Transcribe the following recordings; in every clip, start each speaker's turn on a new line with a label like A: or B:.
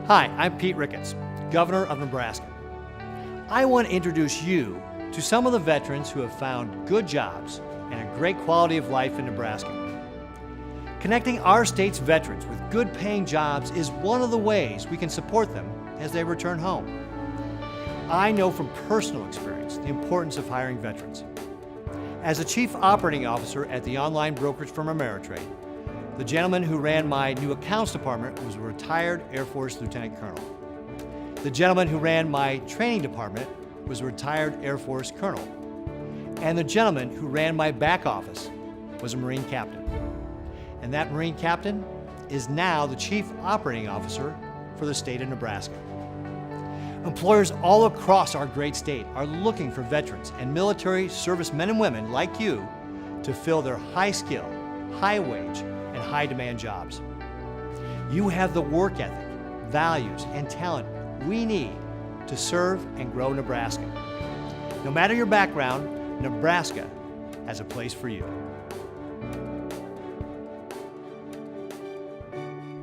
A: Hi, I'm Pete Ricketts, Governor of Nebraska. I want to introduce you to some of the veterans who have found good jobs and a great quality of life in Nebraska. Connecting our state's veterans with good paying jobs is one of the ways we can support them as they return home. I know from personal experience the importance of hiring veterans. As a Chief Operating Officer at the online brokerage firm Ameritrade, the gentleman who ran my new accounts department was a retired Air Force Lieutenant Colonel. The gentleman who ran my training department was a retired Air Force Colonel. And the gentleman who ran my back office was a Marine Captain. And that Marine Captain is now the Chief Operating Officer for the state of Nebraska. Employers all across our great state are looking for veterans and military service men and women like you to fill their high-skill, high-wage, and high-demand jobs. You have the work ethic, values, and talent we need to serve and grow Nebraska. No matter your background, Nebraska has a place for you.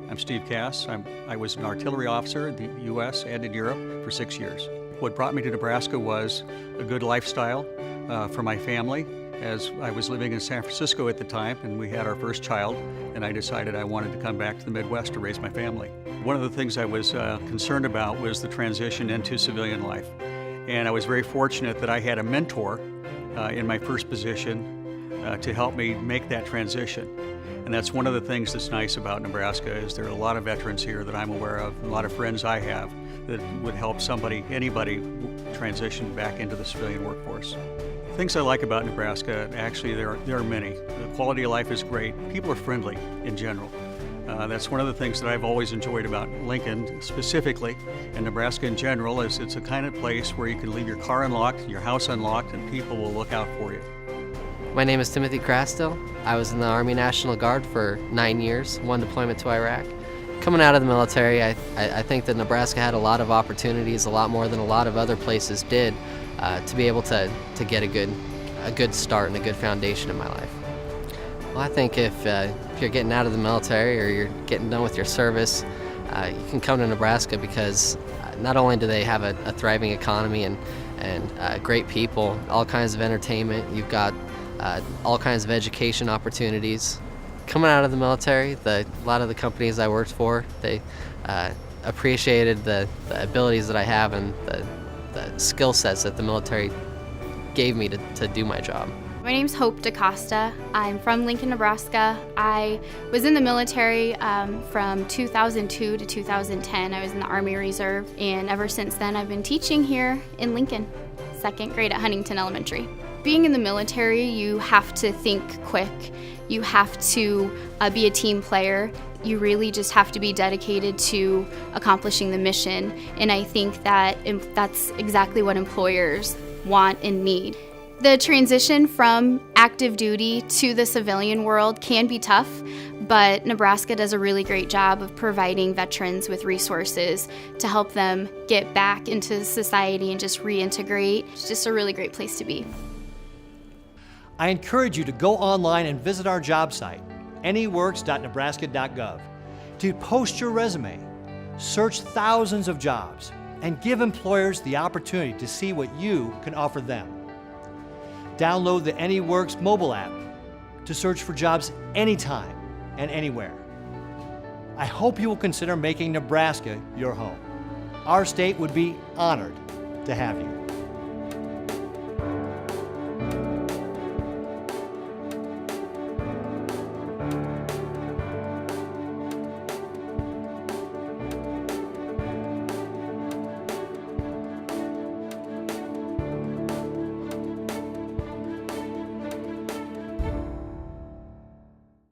B: I'm Steve Cass. I was an artillery officer in the U.S. and in Europe for 6 years. What brought me to Nebraska was a good lifestyle for my family, as I was living in San Francisco at the time and we had our first child, and I decided I wanted to come back to the Midwest to raise my family. One of the things I was concerned about was the transition into civilian life. And I was very fortunate that I had a mentor in my first position to help me make that transition. And that's one of the things that's nice about Nebraska is there are a lot of veterans here that I'm aware of, a lot of friends I have that would help anybody transition back into the civilian workforce. Things I like about Nebraska, actually there are many. The quality of life is great. People are friendly in general. That's one of the things that I've always enjoyed about Lincoln specifically, and Nebraska in general, is it's a kind of place where you can leave your car unlocked, your house unlocked, and people will look out for you.
C: My name is Timothy Krastill. I was in the Army National Guard for 9 years, one deployment to Iraq. Coming out of the military, I think that Nebraska had a lot of opportunities, a lot more than a lot of other places did, to be able to get a good start and a good foundation in my life. Well, I think if you're getting out of the military or you're getting done with your service, you can come to Nebraska because not only do they have a thriving economy and great people, all kinds of entertainment, you've got all kinds of education opportunities. Coming out of the military, a lot of the companies I worked for, they appreciated the abilities that I have and the skill sets that the military gave me to do my job.
D: My name's Hope DaCosta. I'm from Lincoln, Nebraska. I was in the military from 2002 to 2010. I was in the Army Reserve, and ever since then I've been teaching here in Lincoln, 2nd grade at Huntington Elementary. Being in the military, you have to think quick. You have to be a team player. You really just have to be dedicated to accomplishing the mission, and I think that that's exactly what employers want and need. The transition from active duty to the civilian world can be tough, but Nebraska does a really great job of providing veterans with resources to help them get back into society and just reintegrate. It's just a really great place to be.
A: I encourage you to go online and visit our job site, anyworks.nebraska.gov, to post your resume, search thousands of jobs, and give employers the opportunity to see what you can offer them. Download the AnyWorks mobile app to search for jobs anytime and anywhere. I hope you will consider making Nebraska your home. Our state would be honored to have you.